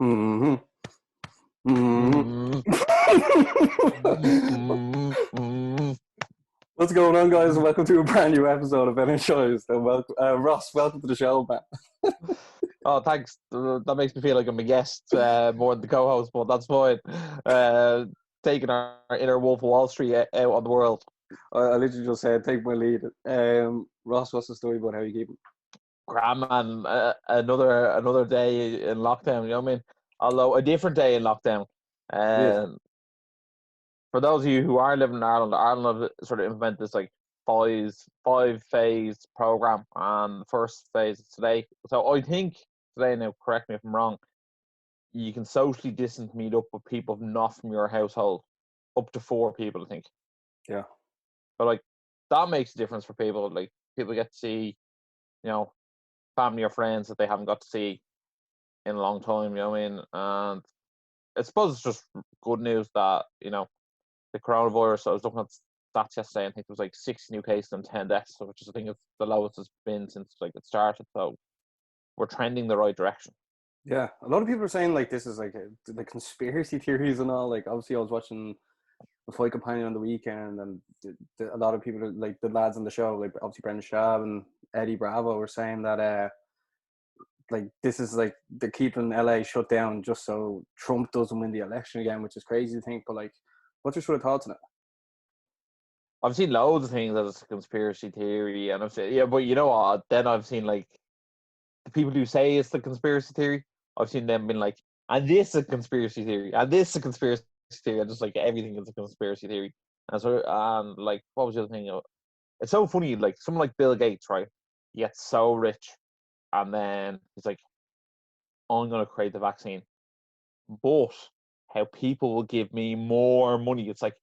Mm-hmm. Mm-hmm. What's going on, guys? Welcome to a brand new episode of Energized. And Ross, welcome to the show, man. Oh, thanks. That makes me feel like I'm a guest more than the co-host, but that's fine. Taking our inner Wolf of Wall Street out on the world. I literally just said, take my lead. Ross, what's the story about how you keep it? Grand man, another day in lockdown. You know what I mean? Although a different day in lockdown. Yes. For those of you who are living in Ireland have sort of implemented this like five phase program, and the first phase is today. So I think today, now correct me if I'm wrong, you can socially distance meet up with people not from your household, up to 4 people, I think. Yeah. But like that makes a difference for people. Like people get to see, family or friends that they haven't got to see in a long time. You know what I mean? And I suppose it's just good news that the coronavirus. I was looking at stats yesterday, and I think there was like 60 new cases and 10 deaths, which is I think it's the lowest it's been since like it started. So we're trending the right direction. Yeah. A lot of people are saying like this is like the conspiracy theories and all. Like obviously I was watching The Fight Companion on the weekend, and a lot of people, like the lads on the show, like obviously Brendan Schaub and Eddie Bravo, were saying that like this is like they're keeping LA shut down just so Trump doesn't win the election again, which is crazy to think. But like, what's your sort of thoughts on it? I've seen loads of things as a conspiracy theory, and I've said, yeah, but you know what? Then I've seen like the people who say it's the conspiracy theory. I've seen them being like, and this is a conspiracy theory, and this is a conspiracy theory, and just like everything is a conspiracy theory. And so, and like, what was the other thing? It's so funny, like someone like Bill Gates, right? He gets so rich, and then he's like, I'm going to create the vaccine, but how people will give me more money. It's like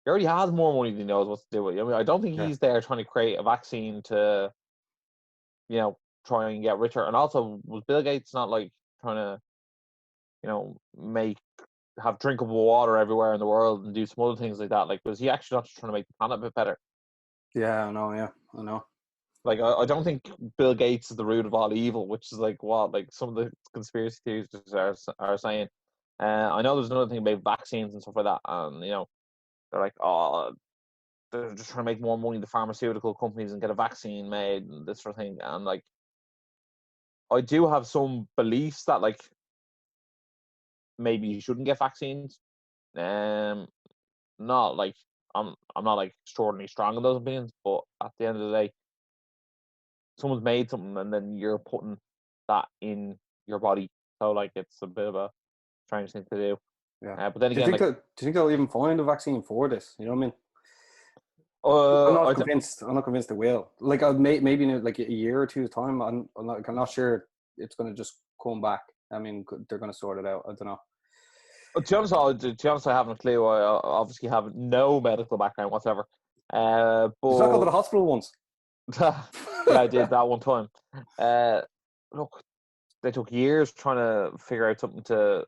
he already has more money than he knows what to do with it. I mean, I don't think Yeah. he's there trying to create a vaccine to, try and get richer. And also, was Bill Gates not like trying to, have drinkable water everywhere in the world and do some other things like that? Like, was he actually not just trying to make the planet a bit better? Yeah, I know. Yeah, I know. Like, I don't think Bill Gates is the root of all evil, which is like what like some of the conspiracy theories are saying. I know there's another thing about vaccines and stuff like that, and they're like, oh, they're just trying to make more money, the pharmaceutical companies, and get a vaccine made and this sort of thing. And like, I do have some beliefs that like maybe you shouldn't get vaccines. Not like I'm not like extraordinarily strong in those opinions, but at the end of the day, someone's made something and then you're putting that in your body. So like it's a bit of a strange thing to do. Yeah. But then Do you again, think like, do you think they'll even find a vaccine for this? You know what I mean? I'm not I th- convinced. I'm not convinced they will. Like, maybe in like a year or two's time. I'm not sure it's going to just come back. I mean, they're going to sort it out. I don't know. to be honest, I haven't a clue. I obviously have no medical background whatsoever. Did you not go to the But hospital once? yeah, I did that one time. Look, they took years trying to figure out something to,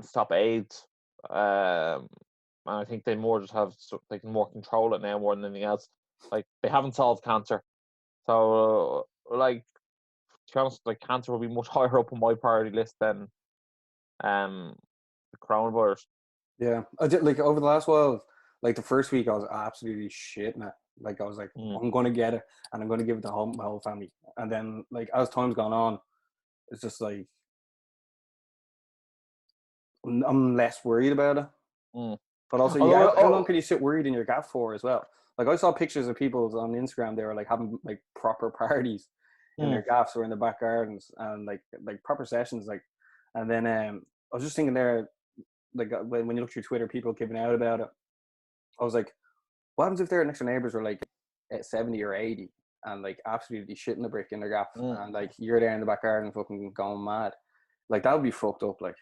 stop AIDS. And I think they more just they can more control it now more than anything else. Like they haven't solved cancer, so like to be honest, like cancer will be much higher up on my priority list than the coronavirus. Yeah, I did, like over the last while, like the first week, I was absolutely shitting it. Like I was like, I'm going to get it, and I'm going to give it to my whole family. And then, like as time's gone on, it's just like I'm less worried about it. But also, how long can you sit worried in your gaff for as well? Like I saw pictures of people on Instagram; they were like having like proper parties in their gaffs or in their back gardens, and like proper sessions. Like, and then I was just thinking there, like when you look through Twitter, people giving out about it. I was like, what happens if their next door neighbors are like at 70 or 80 and like absolutely shitting the brick in their gaff, and like you're there in the back garden fucking going mad? Like that would be fucked up. Like,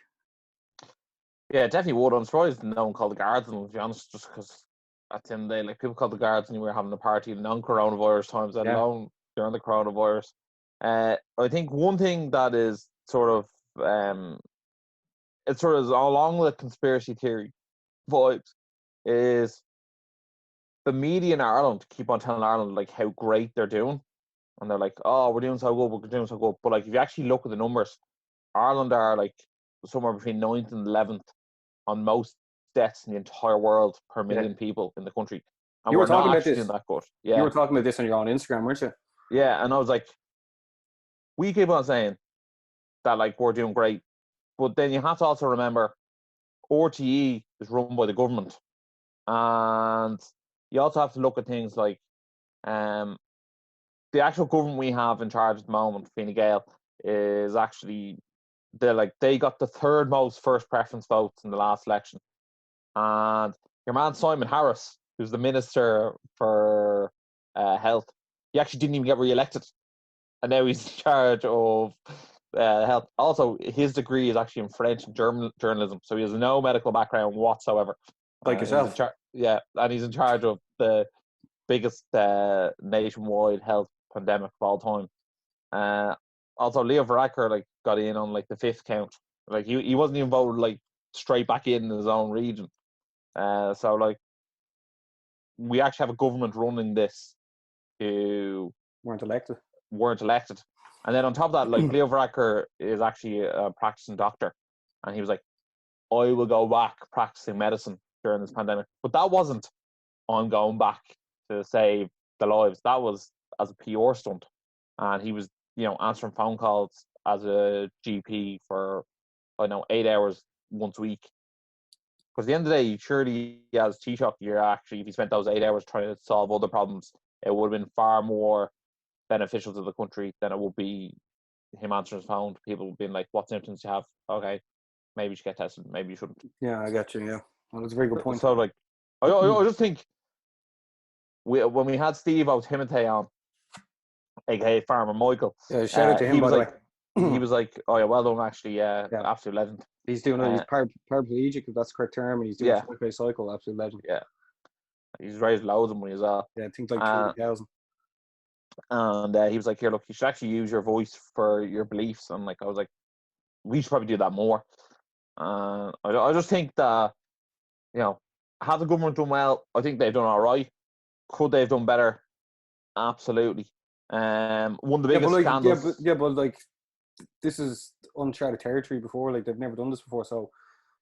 yeah, it definitely would. I'm surprised no one called the guards, and to be honest, just because at the end of the day, like people called the guards when you were having a party in non-coronavirus times, let alone during the coronavirus. I think one thing that is sort of it's sort of along with conspiracy theory vibes is the media in Ireland keep on telling Ireland like how great they're doing, and they're like, "Oh, we're doing so good, we're doing so good." But like, if you actually look at the numbers, Ireland are like somewhere between 9th and 11th on most deaths in the entire world per million people in the country, and You were we're talking not about actually this. doing that good. You Yeah, were talking about this on your own Instagram, weren't you? yeah, and I was like, we keep on saying that like we're doing great, but then you have to also remember RTE is run by the government, and you also have to look at things like um, the actual government we have in charge at the moment, Fine Gael, is actually they got the third most first preference votes in the last election, and your man Simon Harris, who's the Minister for Health, he actually didn't even get re-elected, and now he's in charge of health. Also, his degree is actually in French and journalism, so he has no medical background whatsoever. Like yourself. And he's in charge of the biggest nationwide health pandemic of all time. Also, Leo Varadkar like got in on like the 5th count. Like he wasn't even voted like straight back in his own region. So like we actually have a government running this who weren't elected. And then on top of that, like Leo Varadkar is actually a practicing doctor, and he was like, "I will go back practicing medicine during this pandemic." But that wasn't on going back to save the lives. That was as a PR stunt, and he was, answering phone calls as a GP for 8 hours once a week. Because at the end of the day, surely as Taoiseach, if you spent those 8 hours trying to solve other problems, it would have been far more beneficial to the country than it would be him answering his phone to people being like, "What symptoms do you have? Okay, maybe you should get tested. Maybe you shouldn't." Yeah, I got you. Yeah, well, that's a very good point. So like, I just think when we had Steve O'Timothy on, aka Farmer Michael, yeah, shout out to him, by the way. He was like, "Oh yeah, well done, actually, yeah. Absolute legend." He's doing he's paraplegic, if that's the correct term, and he's doing a cycle, absolute legend. Yeah, he's raised loads of money as well. Yeah, I think like 30,000. And he was like, "Here, look, you should actually use your voice for your beliefs." And like, I was like, we should probably do that more. I just think that, have the government done well? I think they've done all right. Could they have done better? Absolutely. One of the biggest scandals. But like, this is uncharted territory before. Like, they've never done this before, so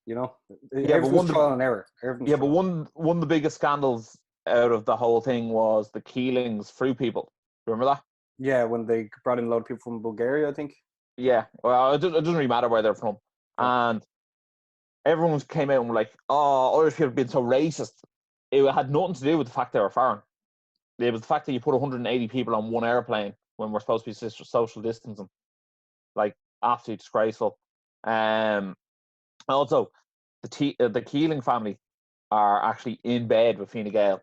everything's trial and error. But one of the biggest scandals out of the whole thing was the Keelings fruit people. Remember that? Yeah, when they brought in a lot of people from Bulgaria, I think. Yeah, well, it doesn't really matter where they're from. Yeah. And everyone came out and were like, "Oh, Irish people have been so racist." It had nothing to do with the fact they were foreign. It was the fact that you put 180 people on one airplane when we're supposed to be social distancing. Like, absolutely disgraceful. Also, the Keeling family are actually in bed with Fine Gael.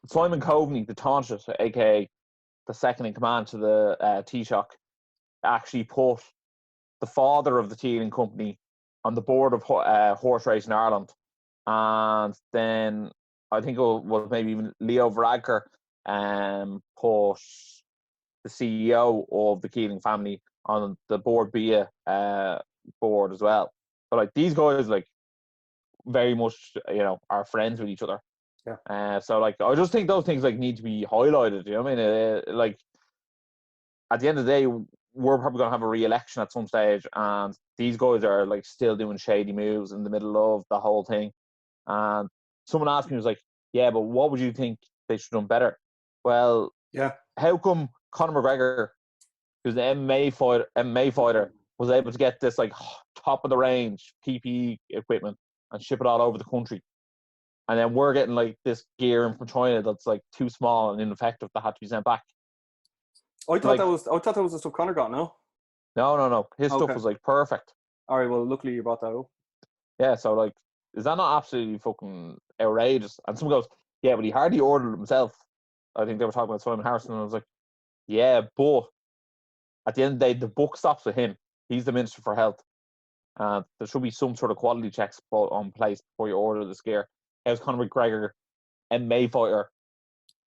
Simon Coveney, the Taoiseach, aka the second in command to the Taoiseach, actually put the father of the Keeling company on the board of horse racing in Ireland. And then I think it was maybe even Leo Varadkar put the CEO of the Keeling family on the board BIA board as well. But like, these guys, like, very much, are friends with each other. Yeah. So like, I just think those things like need to be highlighted. You know what I mean? Like, at the end of the day, we're probably going to have a re-election at some stage, and these guys are like still doing shady moves in the middle of the whole thing. And someone asked me, was like, "Yeah, but what would you think they should have done better?" Well, how come Conor McGregor, who's an MMA fighter, was able to get this like top of the range PPE equipment and ship it all over the country, and then we're getting like this gear in from China that's like too small and ineffective that had to be sent back? I thought that was the stuff Conor got. No. His stuff was like perfect. All right, well, luckily you brought that up. Yeah, so like, is that not absolutely fucking outrageous? And someone goes, "Yeah, but he hardly ordered it himself." I think they were talking about Simon Harrison, and I was like, "Yeah, but at the end of the day, the buck stops with him. He's the Minister for Health. There should be some sort of quality checks on place before you order this gear." How's Conor McGregor, MMA fighter,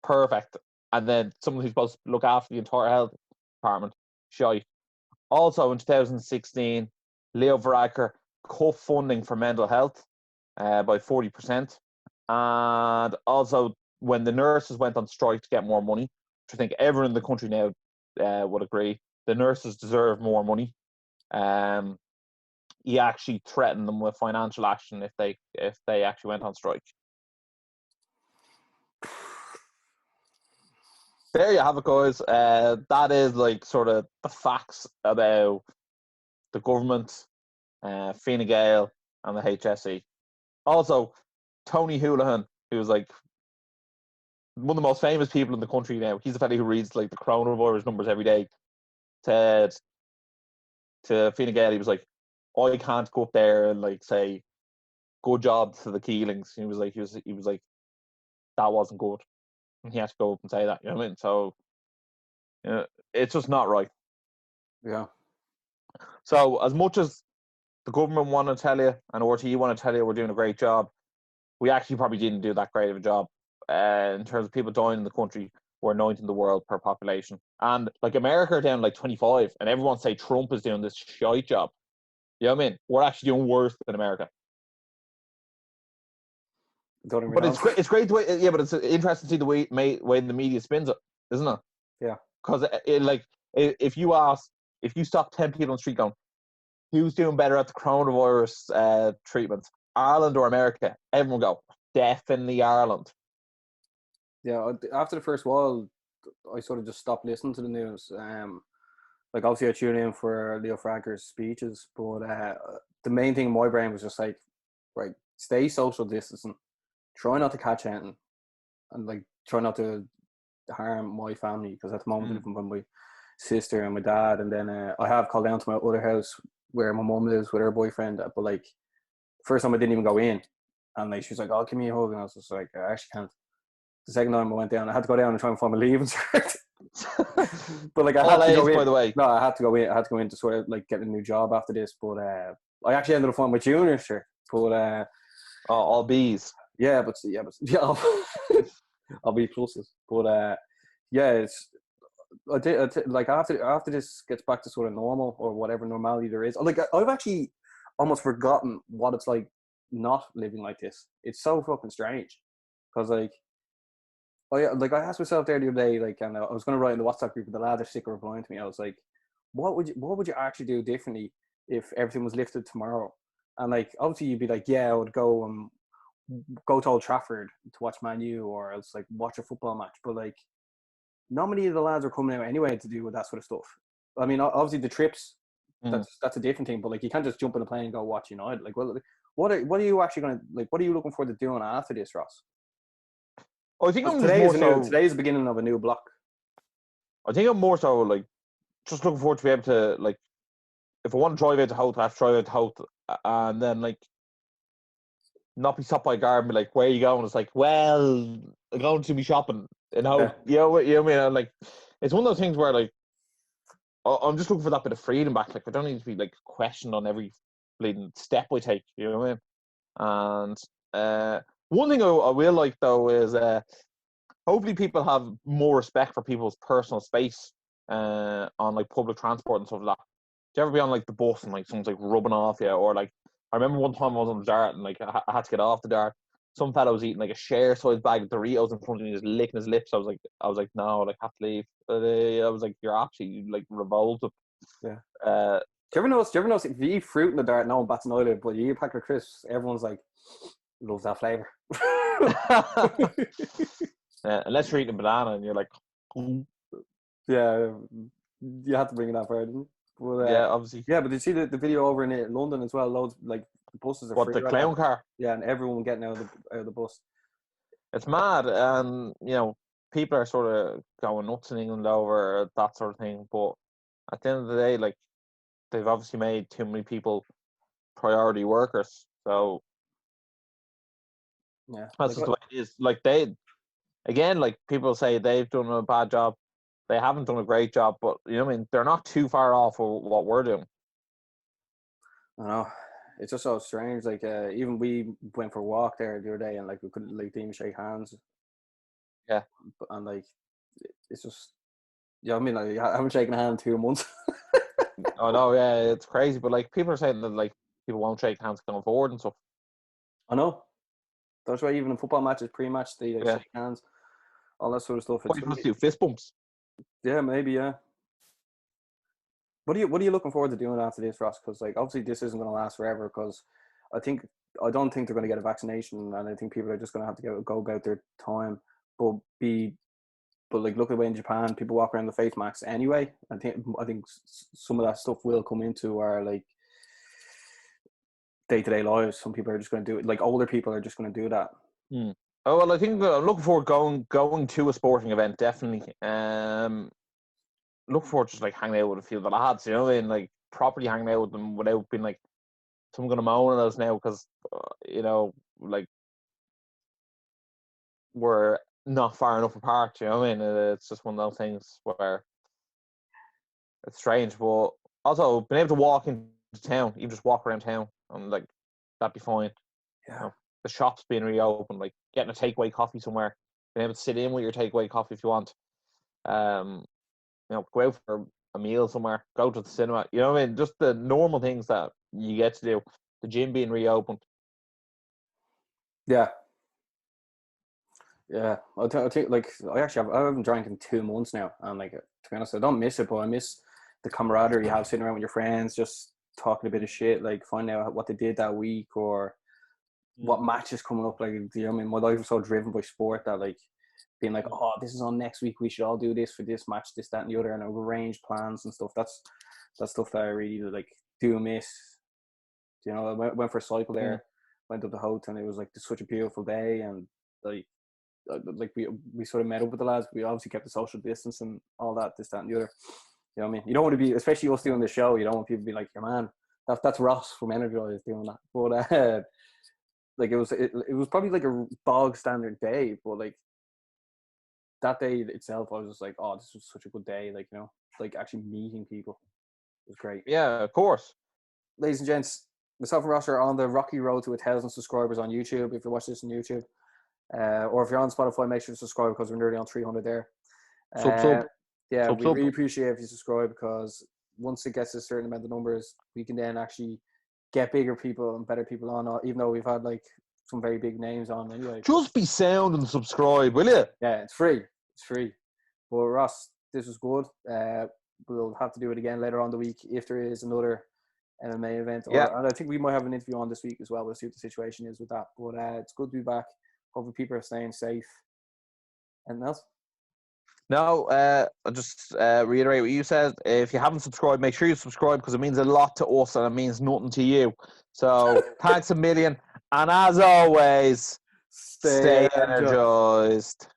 perfect, and then someone who's supposed to look after the entire health department, shite. Also in 2016, Leo Varadkar cut funding for mental health by 40%. And also when the nurses went on strike to get more money, which I think everyone in the country now would agree, the nurses deserve more money. He actually threatened them with financial action if they actually went on strike. There you have it, guys. That is like sort of the facts about the government, Fine Gael, and the HSE. Also, Tony Holohan, who's like one of the most famous people in the country now. He's the fellow who reads like the coronavirus numbers every day. Said to Fine Gael, he was like, I can't go up there and like say good job to the Keelings. He was like that wasn't good. And he had to go up and say that, you know what I mean? So it's just not right. Yeah. So as much as the government want to tell you and RTE want to tell you we're doing a great job, we actually probably didn't do that great of a job in terms of people dying in the country. We're 9th in the world per population. And like America are down like 25, and everyone say Trump is doing this shite job. You know what I mean? We're actually doing worse than America. But it's great the way, yeah, but it's interesting to see the way the media spins it, isn't it? Yeah. Because if you stop 10 people on the street going, who's doing better at the coronavirus treatment, Ireland or America? Everyone go, definitely Ireland. Yeah, after the first while, I sort of just stopped listening to the news. Like obviously I tune in for Leo Franker's speeches, but the main thing in my brain was just like, right, stay social distancing, try not to catch anything, and like try not to harm my family, because at the moment I'm living with my sister and my dad, and then I have called down to my other house where my mum lives with her boyfriend, but like first time I didn't even go in, and like she was like, "Oh, give me a hug," and I was just like, "I actually can't." The second time I went down, I had to go down and try and find my leaving cert. But like I had to go in. By the way. No, I had to go in. I had to go in to sort of like get a new job after this. But I actually ended up finding my junior cert. But all B's. Yeah, I'll be pluses. But yeah, it's like after this gets back to sort of normal or whatever normality there is. Like I've actually almost forgotten what it's like not living like this. It's so fucking strange, because like. I asked myself there the other day, like, and I was going to write in the WhatsApp group, but the lads are sick of replying to me. I was like, what would you actually do differently if everything was lifted tomorrow? And like, obviously you'd be like, yeah, I would go to Old Trafford to watch Man U, or else like watch a football match. But like, not many of the lads are coming out anyway to do with that sort of stuff. I mean, obviously the trips, that's a different thing, but like you can't just jump in a plane and go watch United. Like, well, what are you actually going to, like, what are you looking forward to doing after this, Ross? I think today's the beginning of a new block. I think I'm more so like just looking forward to be able to, like, if I want to drive out to Hoth, I have to drive out to Hoth, and then like not be stopped by a guard and be like, "Where are you going?" It's like, well, I'm going to be shopping in Hoth. Yeah. You know what I mean? And like, it's one of those things where like I'm just looking for that bit of freedom back. Like, I don't need to be like questioned on every bleeding step I take. You know what I mean? And one thing I will like though is hopefully people have more respect for people's personal space on like public transport and stuff like that. Do you ever be on like the bus and like someone's like rubbing off you, or like I remember one time I was on the dart and like I had to get off the dart. Some fella was eating like a share size bag of Doritos in front of me, just licking his lips. I was like, no, like have to leave. I was like, you're actually like revolted. Yeah. Do you ever notice if you eat fruit in the dart, no one bats an eyelid, but you eat a pack of crisps, everyone's like, loves that flavour. Unless you're eating a banana and you're like, yeah, you have to bring it up, right? But, yeah, obviously. Yeah, but did you see the video over in London as well? Loads, like, the buses are free. What, the right clown now. car? Yeah, and everyone getting out of the bus. It's mad, and you know, people are sort of going nuts in England over that sort of thing. But at the end of the day, like, they've obviously made too many people priority workers. So yeah, that's just the way it is. Like like people say they've done a bad job. They haven't done a great job, but you know what I mean? They're not too far off of what we're doing. I know. It's just so strange. Like, even we went for a walk there the other day, and like we couldn't like even shake hands. Yeah. And like, it's just, you know what I mean? Like, I haven't shaken a hand in 2 months. Oh no, yeah, it's crazy. But like, people are saying that like people won't shake hands going forward and stuff. I know. That's why even in football matches, pre-match, they shake hands, all that sort of stuff. What you supposed to do? Fist bumps? Yeah, maybe. Yeah. What are you looking forward to doing after this, Ross? Because like obviously this isn't going to last forever. Because I don't think they're going to get a vaccination, and I think people are just going to have to go about their time. But like look at the way in Japan, people walk around the face masks anyway. I think some of that stuff will come into our like day-to-day lives. Some people are just going to do it. Like older people are just going to do that. Oh well, I think I'm looking forward going to a sporting event. Definitely. Look forward to just like hanging out with a few of the lads, you know, and like properly hanging out with them without being like someone going to moan at us now because you know, like we're not far enough apart. You know what I mean? It's just one of those things where it's strange, but also being able to walk into town, even just walk around town, and like that'd be fine. Yeah. You know, the shops being reopened, like getting a takeaway coffee somewhere, being able to sit in with your takeaway coffee if you want. You know, go out for a meal somewhere, go to the cinema. You know what I mean? Just the normal things that you get to do. The gym being reopened. Yeah. Yeah. I think like I haven't drank in 2 months now, and like to be honest, I don't miss it, but I miss the camaraderie you have sitting around with your friends, just talking a bit of shit, like finding out what they did that week or what match is coming up. Like, you know what I mean? My life is so driven by sport that like being like, oh, this is on next week, we should all do this for this match, this, that, and the other, and I've arranged plans and stuff. That's stuff that I really like do miss. You know, I went for a cycle there, went up the Hote, and it was like such a beautiful day, and like we sort of met up with the lads. We obviously kept the social distance and all that, this, that, and the other. You know what I mean? You don't want to be, especially us doing the show, you don't want people to be like, your man, that's Ross from Energized doing that. But like it was probably like a bog standard day, but like that day itself, I was just like, oh, this was such a good day. Like, you know, like actually meeting people was great. Yeah, of course. Ladies and gents, myself and Ross are on the rocky road to 1,000 subscribers on YouTube. If you watch this on YouTube, or if you're on Spotify, make sure to subscribe because we're nearly on 300 there. Yeah, we really appreciate if you subscribe because once it gets a certain amount of numbers, we can then actually get bigger people and better people on. Even though we've had like some very big names on anyway. Just be sound and subscribe, will you? Yeah, it's free. It's free. But Ross, this was good. We'll have to do it again later on the week if there is another MMA event. And I think we might have an interview on this week as well. We'll see what the situation is with that. But it's good to be back. Hopefully people are staying safe. Anything else? No, I'll just reiterate what you said. If you haven't subscribed, make sure you subscribe because it means a lot to us and it means nothing to you. So thanks a million. And as always, stay energized.